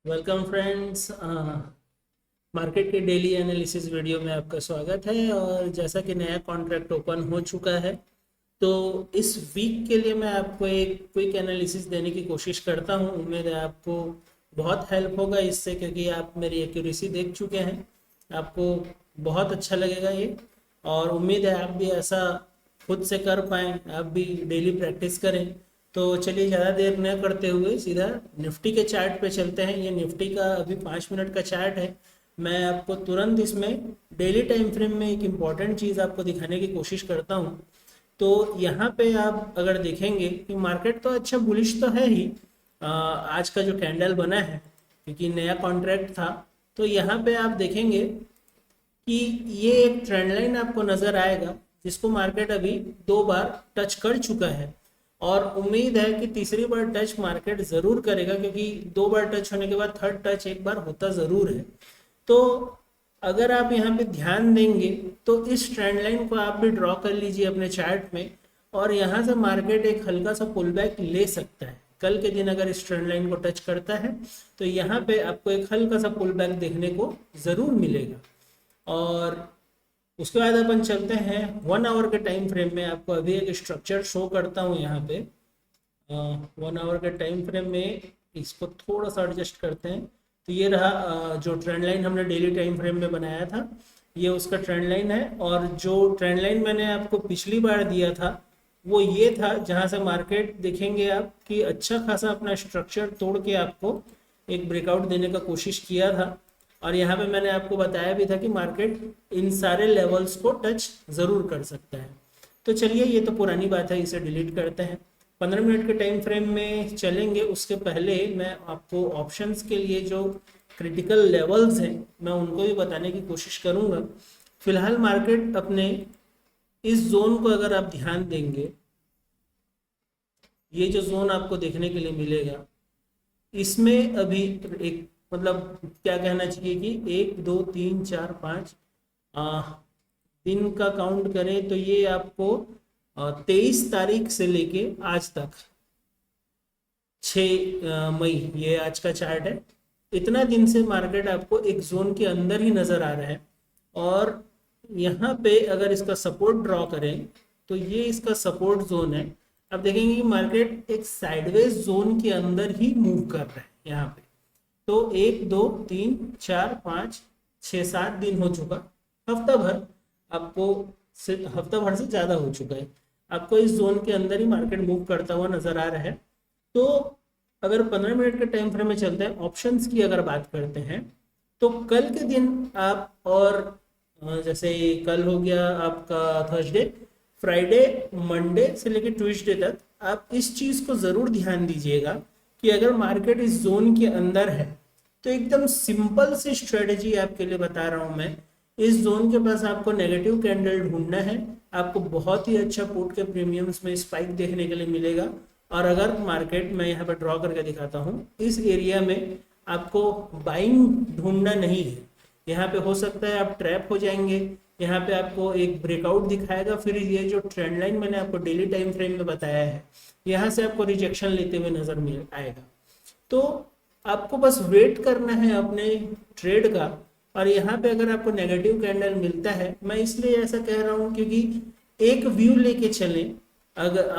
Welcome friends. Market के daily analysis video में आपका स्वागत है। और जैसा कि नया कॉन्ट्रैक्ट ओपन हो चुका है, तो इस वीक के लिए मैं आपको एक क्विक एनालिसिस देने की कोशिश करता हूं। उम्मीद है आपको बहुत हेल्प होगा इससे, क्योंकि आप मेरी एक्यूरेसी देख चुके हैं। आपको बहुत अच्छा लगेगा ये, और उम्मीद है आप भी ऐसा खुद से कर पाएँ, आप भी डेली प्रैक्टिस करें। तो चलिए ज़्यादा देर न करते हुए सीधा निफ्टी के चार्ट पे चलते हैं। ये निफ्टी का अभी 5 मिनट का चार्ट है। मैं आपको तुरंत इसमें डेली टाइम फ्रेम में एक इम्पॉर्टेंट चीज़ आपको दिखाने की कोशिश करता हूँ। तो यहाँ पे आप अगर देखेंगे कि मार्केट तो अच्छा बुलिश तो है ही। आज का जो कैंडल बना है, क्योंकि नया कॉन्ट्रैक्ट था, तो यहाँ पे आप देखेंगे कि ये एक ट्रेंड लाइन आपको नजर आएगा, जिसको मार्केट अभी 2 बार टच कर चुका है। और उम्मीद है कि तीसरी बार टच मार्केट जरूर करेगा, क्योंकि 2 बार टच होने के बाद थर्ड टच एक बार होता जरूर है। तो अगर आप यहाँ पे ध्यान देंगे तो इस ट्रेंड लाइन को आप भी ड्रॉ कर लीजिए अपने चार्ट में, और यहाँ से मार्केट एक हल्का सा पुल बैक ले सकता है। कल के दिन अगर इस ट्रेंड लाइन को टच करता है तो यहाँ पे आपको एक हल्का सा पुल बैक देखने को जरूर मिलेगा। और उसके बाद अपन चलते हैं 1 आवर के टाइम फ्रेम में। आपको अभी एक स्ट्रक्चर शो करता हूँ यहाँ पे। 1 आवर के टाइम फ्रेम में इसको थोड़ा सा एडजस्ट करते हैं। तो ये रहा जो ट्रेंड लाइन हमने डेली टाइम फ्रेम में बनाया था, ये उसका ट्रेंड लाइन है। और जो ट्रेंड लाइन मैंने आपको पिछली बार दिया था वो ये था, जहाँ से मार्केट देखेंगे आप कि अच्छा खासा अपना स्ट्रक्चर तोड़ के आपको एक ब्रेकआउट देने का कोशिश किया था। और यहाँ पे मैंने आपको बताया भी था कि मार्केट इन सारे लेवल्स को टच ज़रूर कर सकता है। तो चलिए, ये तो पुरानी बात है, इसे डिलीट करते हैं। 15 मिनट के टाइम फ्रेम में चलेंगे। उसके पहले मैं आपको ऑप्शंस के लिए जो क्रिटिकल लेवल्स हैं मैं उनको भी बताने की कोशिश करूँगा। फिलहाल मार्केट अपने इस जोन को अगर आप ध्यान देंगे, ये जो जोन आपको देखने के लिए मिलेगा, इसमें अभी एक मतलब क्या कहना चाहिए कि 1 2 3 4 5 दिन का काउंट करें तो ये आपको 23 तारीख से लेके आज तक 6 मई, ये आज का चार्ट है। इतना दिन से मार्केट आपको एक जोन के अंदर ही नजर आ रहा है। और यहाँ पे अगर इसका सपोर्ट ड्रॉ करें तो ये इसका सपोर्ट जोन है। अब देखेंगे कि मार्केट एक साइडवेज जोन के अंदर ही मूव कर रहा है यहाँ पे। तो 1 2 3 4 5 6 7 दिन हो चुका, हफ्ता भर आपको, हफ्ता भर से ज़्यादा हो चुका है, आपको इस जोन के अंदर ही मार्केट मूव करता हुआ नजर आ रहा है। तो अगर 15 मिनट के टाइम फ्रेम में चलते हैं, ऑप्शंस की अगर बात करते हैं, तो कल के दिन आप, और जैसे कल हो गया आपका थर्सडे, फ्राइडे, मंडे से लेकर ट्यूसडे तक आप इस चीज़ को ज़रूर ध्यान दीजिएगा कि अगर मार्केट इस जोन के अंदर है तो एकदम सिंपल सी स्ट्रेटजी आपके लिए बता रहा हूं मैं। इस जोन के पास आपको नेगेटिव कैंडल ढूंढना है। आपको बहुत ही अच्छा पुट के प्रीमियम्स में स्पाइक देखने के लिए मिलेगा। और अगर मार्केट, मैं यहाँ पर ड्रॉ करके दिखाता हूँ, इस एरिया में आपको बाइंग ढूंढना नहीं है। यहाँ पे हो सकता है आप ट्रैप हो जाएंगे। यहाँ पे आपको एक ब्रेकआउट दिखाएगा, फिर ये जो ट्रेंड लाइन मैंने आपको डेली टाइम फ्रेम में बताया है, यहाँ से आपको रिजेक्शन लेते हुए नजर मिल आएगा। तो आपको बस वेट करना है अपने ट्रेड का। और यहाँ पे अगर आपको नेगेटिव कैंडल मिलता है, मैं इसलिए ऐसा कह रहा हूँ क्योंकि एक व्यू लेके चले। अगर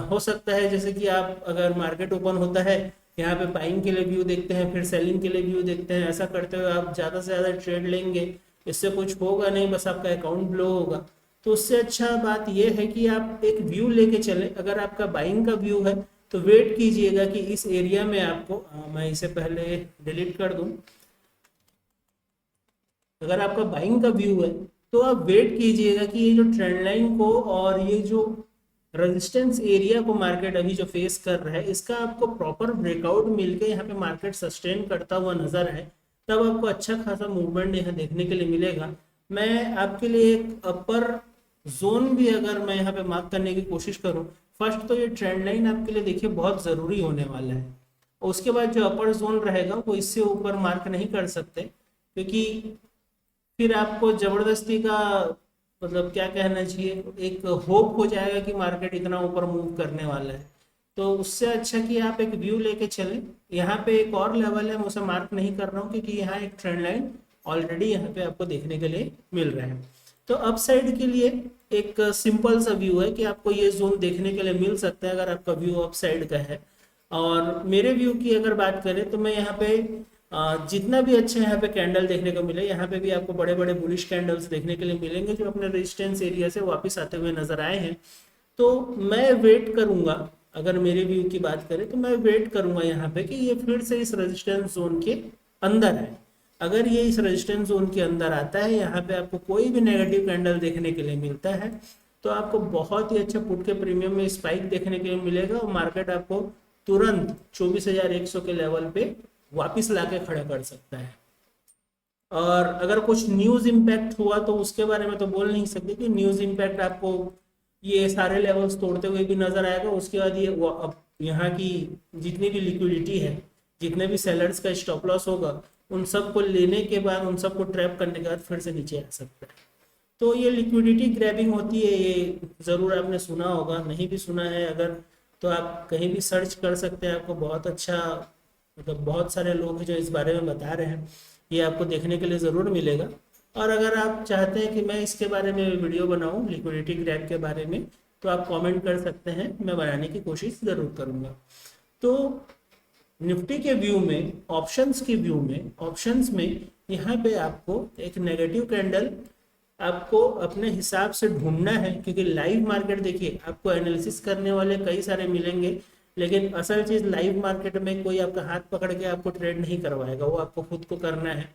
हो सकता है जैसे कि आप, अगर मार्केट ओपन होता है, यहाँ पे बाइंग के लिए व्यू देखते हैं, फिर सेलिंग के लिए व्यू देखते हैं, ऐसा करते हुए आप ज़्यादा से ज़्यादा ट्रेड लेंगे, इससे कुछ होगा नहीं, बस आपका अकाउंट ब्लो होगा। तो उससे अच्छा बात यह है कि आप एक व्यू लेके चले। अगर आपका बाइंग का व्यू है तो वेट कीजिएगा कि इस एरिया में आपको, मैं इसे पहले डिलीट कर दूं। अगर आपका बाइंग का व्यू है तो आप वेट कीजिएगा कि ये जो ट्रेंड लाइन को और ये जो रेजिस्टेंस एरिया को मार्केट अभी जो फेस कर रहा है, इसका आपको प्रॉपर ब्रेकआउट मिलके यहाँ पे मार्केट सस्टेन करता हुआ नजर है, तब आपको अच्छा खासा मूवमेंट यहाँ देखने के लिए मिलेगा। मैं आपके लिए एक अपर जोन भी अगर मैं यहाँ पे मार्क करने की कोशिश करूँ, फर्स्ट तो ये ट्रेंड लाइन आपके लिए देखिए बहुत ज़रूरी होने वाला है। उसके बाद जो अपर जोन रहेगा वो इससे ऊपर मार्क नहीं कर सकते, क्योंकि फिर आपको जबरदस्ती का, मतलब क्या कहना चाहिए, एक होप हो जाएगा कि मार्केट इतना ऊपर मूव करने वाला है। तो उससे अच्छा कि आप एक व्यू लेके चलें। यहाँ पे एक और लेवल है, मैं उसे मार्क नहीं कर रहा हूँ क्योंकि यहाँ एक ट्रेंड लाइन ऑलरेडी यहाँ पे आपको देखने के लिए मिल रहा है। तो अप साइड के लिए एक सिंपल सा व्यू है कि आपको ये जोन देखने के लिए मिल सकता है अगर आपका व्यू अप साइड का है। और मेरे व्यू की अगर बात करें तो मैं यहाँ पे जितना भी अच्छा यहाँ पे कैंडल देखने को मिले, यहाँ पे भी आपको बड़े बड़े बुलिश कैंडल्स देखने के लिए मिलेंगे जो अपने रेजिस्टेंस एरिया से वापस आते हुए नजर आए हैं। तो मैं वेट करूंगा, अगर मेरे व्यू की बात करें तो मैं वेट करूंगा यहाँ पे कि ये फिर से इस रेजिस्टेंस जोन के अंदर है। अगर ये इस रेजिस्टेंस जोन के अंदर आता है, यहाँ पे आपको कोई भी नेगेटिव कैंडल देखने के लिए मिलता है, तो आपको बहुत ही अच्छा पुट के प्रीमियम में स्पाइक देखने के लिए मिलेगा और मार्केट आपको तुरंत 24,100 के लेवल पे वापिस लाके खड़ा कर सकता है। और अगर कुछ न्यूज इम्पैक्ट हुआ तो उसके बारे में तो बोल नहीं सकते कि न्यूज इम्पैक्ट आपको ये सारे लेवल्स तोड़ते हुए भी नजर आएगा। उसके बाद ये अब यहाँ की जितनी भी लिक्विडिटी है, जितने भी सेलर्स का स्टॉप लॉस होगा, उन सबको लेने के बाद, उन सबको ट्रैप करने के बाद फिर से नीचे आ सकता है। तो ये लिक्विडिटी ग्रैबिंग होती है, ये ज़रूर आपने सुना होगा, नहीं भी सुना है अगर तो आप कहीं भी सर्च कर सकते हैं। आपको बहुत अच्छा, मतलब बहुत सारे लोग हैं जो इस बारे में बता रहे हैं, ये आपको देखने के लिए ज़रूर मिलेगा। और अगर आप चाहते हैं कि मैं इसके बारे में वीडियो बनाऊं लिक्विडिटी ग्रैब के बारे में, तो आप कमेंट कर सकते हैं, मैं बनाने की कोशिश ज़रूर करूंगा। तो निफ्टी के व्यू में, ऑप्शंस के व्यू में, ऑप्शंस में यहाँ पे आपको एक नेगेटिव कैंडल आपको अपने हिसाब से ढूंढना है, क्योंकि लाइव मार्केट देखिए आपको एनालिसिस करने वाले कई सारे मिलेंगे, लेकिन असल चीज लाइव मार्केट में कोई आपका हाथ पकड़ के आपको ट्रेड नहीं करवाएगा, वो आपको खुद को करना है।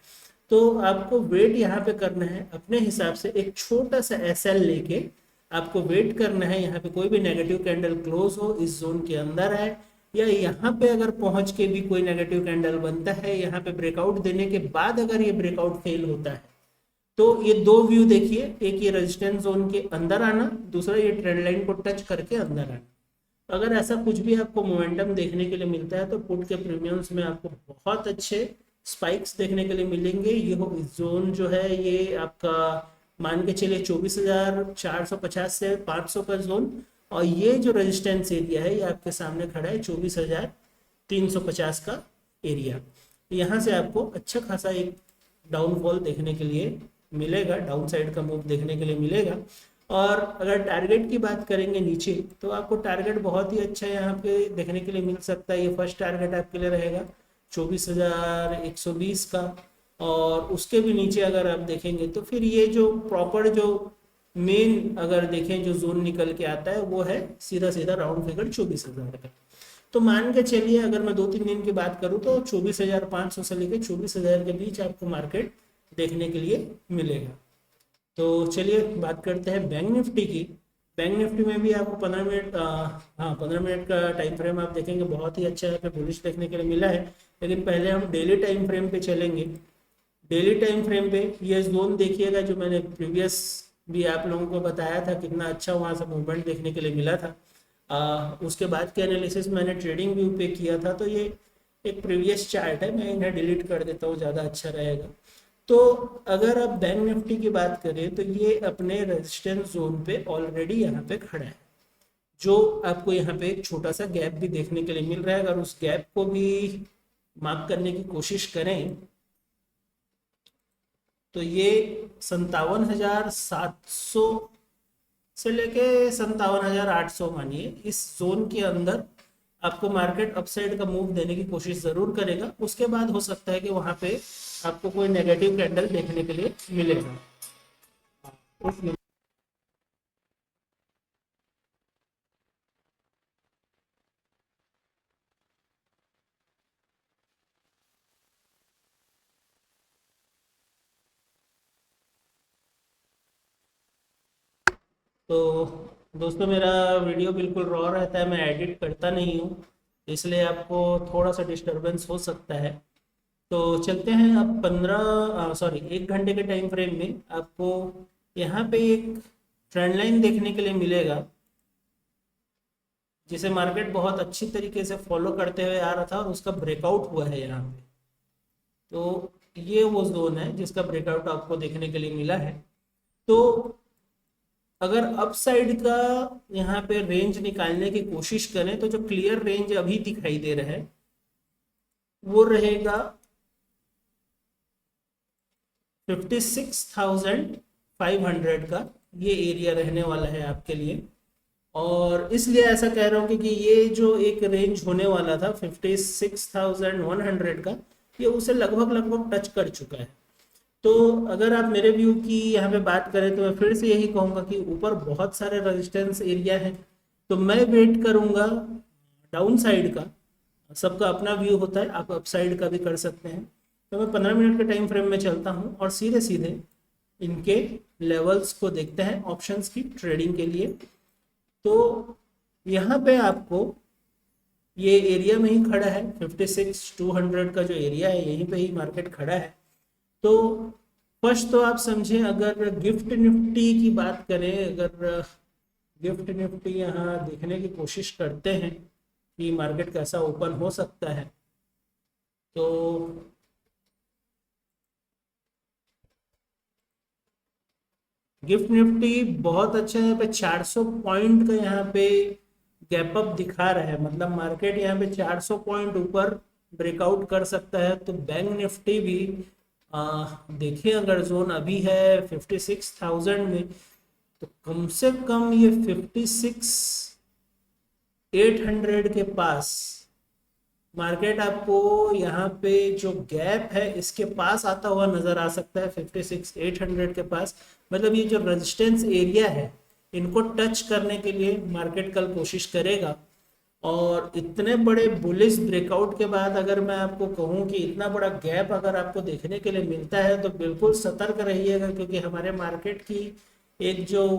तो आपको वेट यहाँ पे करना है अपने हिसाब से, एक छोटा सा एसएल लेके आपको वेट करना है। यहाँ पे कोई भी नेगेटिव कैंडल क्लोज हो, इस जोन के अंदर है, या यहाँ पे अगर पहुंच के भी कोई नेगेटिव कैंडल बनता है, यहाँ पे ब्रेकआउट देने के बाद अगर ये ब्रेकआउट फेल होता है, तो ये दो व्यू देखिए, एक ये रेजिस्टेंस जोन के अंदर आना, दूसरा ये ट्रेंड लाइन को टच करके अंदर आना। अगर ऐसा कुछ भी आपको मोमेंटम देखने के लिए मिलता है तो पुट के प्रीमियम्स में आपको बहुत अच्छे स्पाइक्स देखने के लिए मिलेंगे। ये जोन जो है ये आपका मान के चलिए 24,450 से 500 का जोन, और ये जो रेजिस्टेंस एरिया है ये आपके सामने खड़ा है 24,350 का एरिया। यहाँ से आपको अच्छा खासा एक डाउनफॉल देखने के लिए मिलेगा, डाउन साइड का मूव देखने के लिए मिलेगा। और अगर टारगेट की बात करेंगे नीचे, तो आपको टारगेट बहुत ही अच्छा यहाँ पे देखने के लिए मिल सकता है। ये फर्स्ट टारगेट आपके लिए रहेगा 24,120 का, और उसके भी नीचे अगर आप देखेंगे तो फिर ये जो प्रॉपर जो मेन अगर देखें जो जोन निकल के आता है वो है सीधा सीधा राउंड फिगर 24,000 का। तो मान के चलिए अगर मैं 2-3 दिन की बात करूँ तो 24,500 से लेकर 24,000 के बीच आपको मार्केट देखने के लिए मिलेगा। तो चलिए बात करते हैं बैंक निफ्टी की। बैंक निफ्टी में भी आपको 15 मिनट, हाँ 15 मिनट का टाइम फ्रेम आप देखेंगे, बहुत ही अच्छा यहाँ पे बुलिश देखने के लिए मिला है। लेकिन पहले हम डेली टाइम फ्रेम पे चलेंगे। डेली टाइम फ्रेम पे ये जोन देखिएगा जो मैंने प्रीवियस भी आप लोगों को बताया था, कितना अच्छा वहाँ से मूवमेंट देखने के लिए मिला था। उसके बाद के एनालिसिस मैंने ट्रेडिंग व्यू पे किया था, तो ये एक प्रीवियस चार्ट है, मैं इन्हें डिलीट कर देता हूँ, ज़्यादा अच्छा रहेगा। तो अगर आप बैंक निफ्टी की बात करें तो ये अपने रेजिस्टेंस जोन पे ऑलरेडी यहाँ पे खड़ा है, जो आपको यहाँ पे एक छोटा सा गैप भी देखने के लिए मिल रहा है। अगर उस गैप को भी मार्क करने की कोशिश करें तो ये 57,700 से लेके 57,800 मानिए, इस जोन के अंदर आपको मार्केट अपसाइड का मूव देने की कोशिश जरूर करेगा। उसके बाद हो सकता है कि वहां पे आपको कोई नेगेटिव कैंडल देखने के लिए मिलेगा। तो दोस्तों मेरा वीडियो बिल्कुल रॉ रहता है, मैं एडिट करता नहीं हूँ, इसलिए आपको थोड़ा सा डिस्टरबेंस हो सकता है। तो चलते हैं अब 1 घंटे के टाइम फ्रेम में। आपको यहाँ पे एक ट्रेंड लाइन देखने के लिए मिलेगा जिसे मार्केट बहुत अच्छी तरीके से फॉलो करते हुए आ रहा था और उसका ब्रेकआउट हुआ है यहाँ पे। तो ये वो जोन है जिसका ब्रेकआउट आपको देखने के लिए मिला है। तो अगर अप साइड का यहाँ पे रेंज निकालने की कोशिश करें तो जो क्लियर रेंज अभी दिखाई दे रहा है वो रहेगा 56,500 का, ये एरिया रहने वाला है आपके लिए। और इसलिए ऐसा कह रहा हूँ कि ये जो एक रेंज होने वाला था 56,100 का, ये उसे लगभग लगभग टच कर चुका है। तो अगर आप मेरे व्यू की यहाँ पे बात करें तो मैं फिर से यही कहूँगा कि ऊपर बहुत सारे रेजिस्टेंस एरिया है, तो मैं वेट करूँगा डाउन साइड का। सबका अपना व्यू होता है, आप अप साइड का भी कर सकते हैं। तो मैं 15 मिनट के टाइम फ्रेम में चलता हूँ और सीधे सीधे इनके लेवल्स को देखते हैं ऑप्शंस की ट्रेडिंग के लिए। तो यहाँ पे आपको ये एरिया में ही खड़ा है, 56,200 का जो एरिया है यहीं पे ही मार्केट खड़ा है। तो फर्स्ट तो आप समझें, अगर गिफ्ट निफ्टी की बात करें, अगर गिफ्ट निफ्टी यहाँ देखने की कोशिश करते हैं कि मार्केट कैसा ओपन हो सकता है, तो गिफ्ट निफ्टी बहुत अच्छा यहाँ पे 400 पॉइंट का यहाँ पे गैप अप दिखा रहा है, मतलब मार्केट यहाँ पे 400 पॉइंट ऊपर ब्रेकआउट कर सकता है। तो बैंक निफ्टी भी देखिए, अगर जोन अभी है 56,000 में, तो कम से कम ये 56,800 के पास मार्केट आपको यहाँ पे जो गैप है इसके पास आता हुआ नजर आ सकता है, 56,800 के पास। मतलब ये जो रेजिस्टेंस एरिया है इनको टच करने के लिए मार्केट कल कोशिश करेगा। और इतने बड़े बुलिश ब्रेकआउट के बाद अगर मैं आपको कहूँ कि इतना बड़ा गैप अगर आपको देखने के लिए मिलता है तो बिल्कुल सतर्क रहिएगा, क्योंकि हमारे मार्केट की एक जो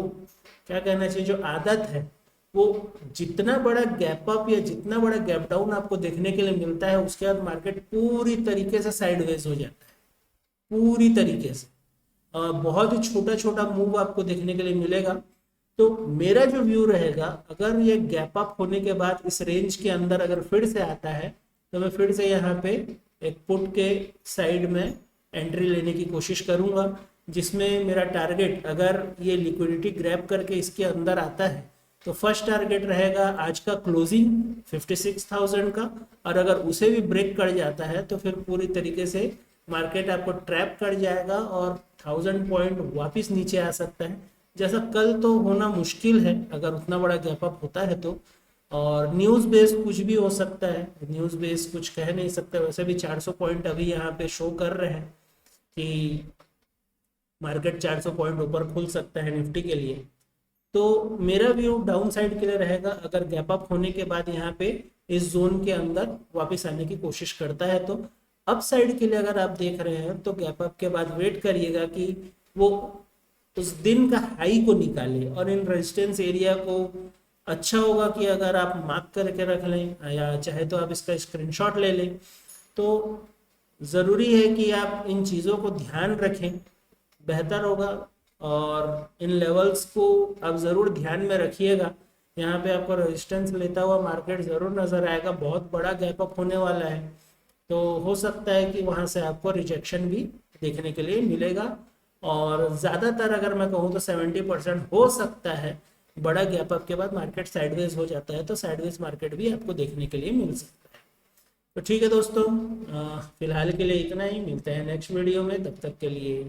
क्या कहना चाहिए जो आदत है, वो जितना बड़ा गैप अप या जितना बड़ा गैप डाउन आपको देखने के लिए मिलता है उसके बाद मार्केट पूरी तरीके से साइडवेज हो जाता है, पूरी तरीके से। बहुत ही छोटा छोटा मूव आपको देखने के लिए मिलेगा। तो मेरा जो व्यू रहेगा, अगर ये गैप अप होने के बाद इस रेंज के अंदर अगर फिर से आता है तो मैं फिर से यहाँ पे एक पुट के साइड में एंट्री लेने की कोशिश करूंगा, जिसमें मेरा टारगेट, अगर ये लिक्विडिटी ग्रैब करके इसके अंदर आता है तो फर्स्ट टारगेट रहेगा आज का क्लोजिंग 56,000 का, और अगर उसे भी ब्रेक कर जाता है तो फिर पूरी तरीके से मार्केट आपको ट्रैप कर जाएगा और 1000 पॉइंट वापस नीचे आ सकता है, जैसा कल तो होना मुश्किल है अगर उतना बड़ा गैप अप होता है तो। और न्यूज़ बेस कुछ भी हो सकता है, न्यूज़ बेस कुछ कह नहीं सकता। वैसे भी 400 पॉइंट अभी यहाँ पे शो कर रहे हैं कि मार्केट 400 पॉइंट ऊपर खुल सकता है निफ्टी के लिए। तो मेरा व्यू डाउन साइड के लिए रहेगा, अगर गैप अप होने के बाद यहाँ पे इस जोन के अंदर वापस आने की कोशिश करता है तो। अप साइड के लिए अगर आप देख रहे हैं तो गैप अप के बाद वेट करिएगा कि वो उस दिन का हाई को निकाले, और इन रेजिस्टेंस एरिया को अच्छा होगा कि अगर आप मार्क करके रख लें, या चाहे तो आप इसका स्क्रीनशॉट ले लें। तो ज़रूरी है कि आप इन चीज़ों को ध्यान रखें, बेहतर होगा। और इन लेवल्स को आप ज़रूर ध्यान में रखिएगा। यहाँ पे आपको रेजिस्टेंस लेता हुआ मार्केट ज़रूर नज़र आएगा, बहुत बड़ा गैप अप होने वाला है, तो हो सकता है कि वहाँ से आपको रिजेक्शन भी देखने के लिए मिलेगा। और ज़्यादातर अगर मैं कहूँ तो 70% हो सकता है बड़ा गैप अप के बाद मार्केट साइडवेज हो जाता है, तो साइडवेज मार्केट भी आपको देखने के लिए मिल सकता है। तो ठीक है दोस्तों, फिलहाल के लिए इतना ही, मिलते हैं नेक्स्ट वीडियो में, तब तक के लिए